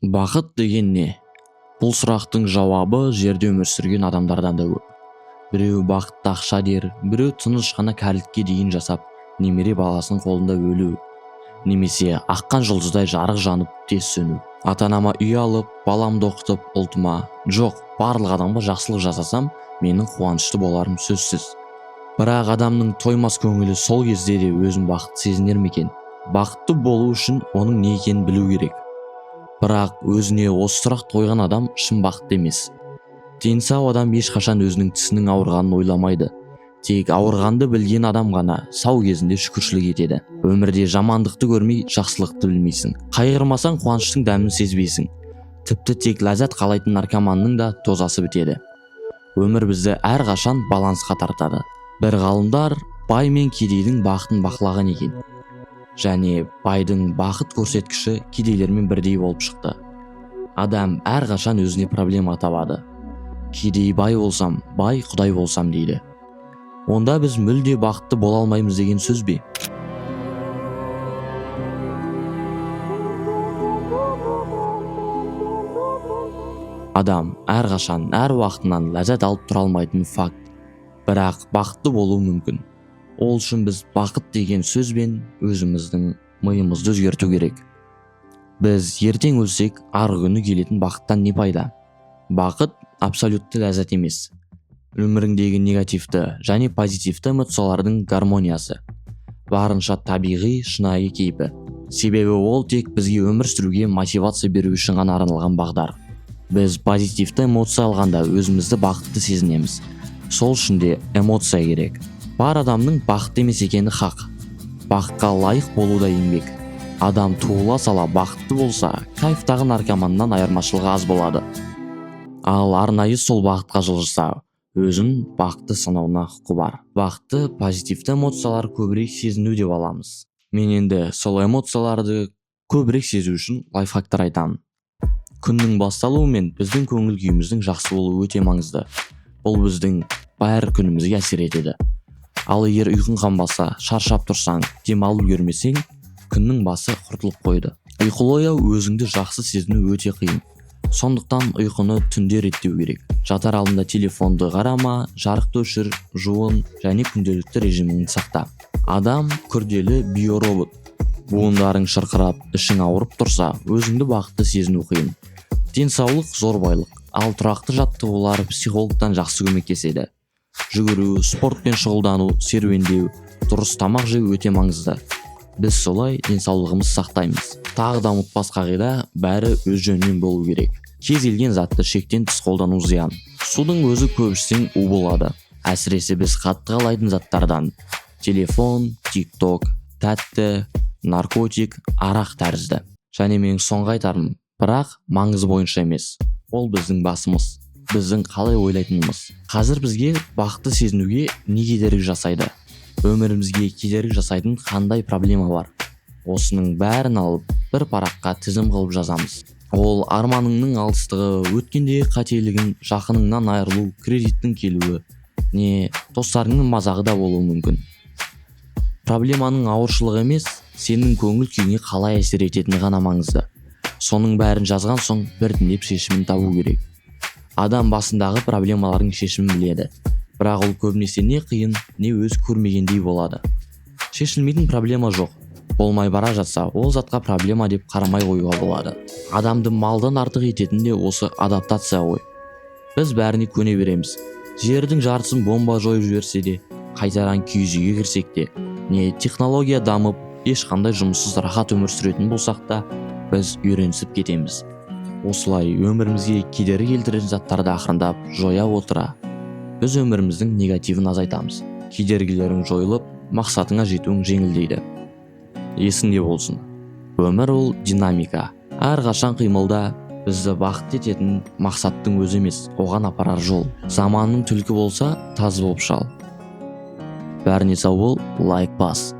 Бақыт деген не? Бұл сұрақтың жауабы жерде өмір сүрген адамдардан да көп. Біреу бақытты ақша дер, біреу тыныш қана кәрілікке дейін жасап, немере баласының қолында өлу. Немесе аққан жұлдыздай жарық жанып тез сөну. Ата-анама үй алып, баламды оқытып, ұлтыма, жоқ, барлық адамға жақсылық жасасам, менің қуанышты боларым сөзсіз. Бірақ адамның тоймас көңілі сол кезде де өзін бақытты сезінер ме екен? Бақытты болу үшін оның не екенін білу керек. Бірақ өзіне осы сұрақты қойған адам шын бақытты емес. Дені сау адам ешқашан өзінің тісінің ауырғанын ойламайды. Тек ауырғанды білген адам ғана сау кезінде шүкіршілік етеді. Өмірде жамандықты көрмей, жақсылықты білмейсің. Қайғырмасаң қуаныштың дәмін сезбейсің. Тіпті тек ләззат қалайтын наркоманның да тозасы бітеді. Өмір бізді әрқашан балансқа тартады. Бір ғалымдар бай мен кедейдің бақытын бақылаған екен. Және байдың бақыт көрсеткіші кедейлермен бірдей болып шықты. Адам әрқашан өзіне проблема табады. Кедей бай болсам, бай құдай болсам дейді. Онда біз мүлде бақытты бола алмаймыз деген сөз бе? Адам әрқашан әр уақытынан ләззат алып тұра алмайтын факт. Бірақ бақытты болуы мүмкін. Ол үшін біз бақыт деген сөзбен өзіміздің миымызды өзгерту керек. Біз ертең өлсек, арғы күні келетін бақыттан не пайда? Бақыт абсолютті ләззат емес. Өміріңдегі негативті және позитивті эмоциялардың гармониясы. Барынша табиғи, шынайы кейпі. Себебі ол тек бізге өмір сүруге мотивация беру үшін ғана арналған бағдар. Біз позитивті эмоция алғанда өзімізді бақытты сезінеміз. Сол үшін де эмоция керек. Бар адамның бақытты емес екені хақ. Бақытқа лайық болу да еңбек. Адам туыла сала бақытты болса, кайфтағы наркоманнан айырмашылығы аз болады. Ал арнайы сол бақытқа жылжыса, өзін бақытты санауына құқы бар. Бақытты позитивті эмоциялар көбірек сезіну деп аламыз. Мен енді сол эмоцияларды көбірек сезу үшін лайфхактар айтамын. Күннің басталуы мен біздің көңіл күйіміздің жақсы болуы өте маңызды. Бұл біздің бар күнімізге әсер етеді. Ал егер ұйқың қанбаса, шаршап тұрсаң, демалып үлгермесең, күннің басы құртылып қойды. Ұйқылы ояу өзіңді жақсы сезіну өте қиын. Сондықтан ұйқыны түнде реттеу керек. Жатар алдында телефонды қарама, жарықты өшір, жуын және күнделікті режиміңді сақта. Адам күрделі биоробот. Буындарың шырқырап, ішің ауырып тұрса, өзіңді бақытты сезіну қиын. Денсаулық зор байлық, ал тұрақты жаттығулар психологтан жақсы көмектеседі. Жүгіру, спортпен шұғылдану, серуендеу, дұрыс тамақ жеу өте маңызды. Біз солай денсаулығымыз сақтаймыз. Тағы да ұмытпас қағида, бәрі өз жөнінен болу керек. Кез келген затты шектен тыс қолдану зиян. Судың өзі көп ішсең у болады. Әсіресе біз қатты қалайтын заттардан. Телефон, тик-ток, тәтті, наркотик, арақ тәрізді. Және менің соңғы айтарым, бірақ маңызы бойынша емес. Ол біздің басымыз. Біздің қалай ойлайтынымыз. Қазір бізге бақытты сезінуге не кедергі жасайды? Өмірімізге кедергі жасайтын қандай проблема бар? Осының бәрін алып, бір параққа тізім қылып жазамыз. Ол арманыңның алыстығы, өткендегі қателігің, жақыныңнан айырылу, кредиттің келуі, не достарыңның мазағы да болуы мүмкін. Проблеманың ауыршылығы емес, сенің көңіл күйіңе қалай әсер ететіні ғана маңызды. Соның бәрін жазған соң біртіндеп шешімін табу керек. Адам басындағы проблемалардың шешімін біледі. Бірақ ол көбінесе не қиын, не өз көрмегендей болады. Шешілмейтін проблема жоқ. Болмай бара жатса, ол затқа проблема деп қарамай қоюға болады. Адамды малдан артық ететін де осы адаптация ғой. Біз бәріне көне береміз. Жердің жартысын бомба жойып жіберсе де, қайтаран киіз үйге кірсек те, не технология дамып, ешқандай жұмыссыз рахат өмір сүретін болсақ та, біз үйренісіп кетеміз. Осылай өмірімізге кедергі келтіретін заттарды ақырындап жоя отыра, біз өміріміздің негативін азайтамыз. Кедергілерің жойылып, мақсатыңа жетуің жеңілдейді. Есіңде болсын. Өмір ол динамика. Әрқашан қимылда бізді бақытты ететін мақсаттың өзі емес, оған апарар жол. Заманның түлкі болса, таз болып шал. Бәріне сау бол, лайк бас.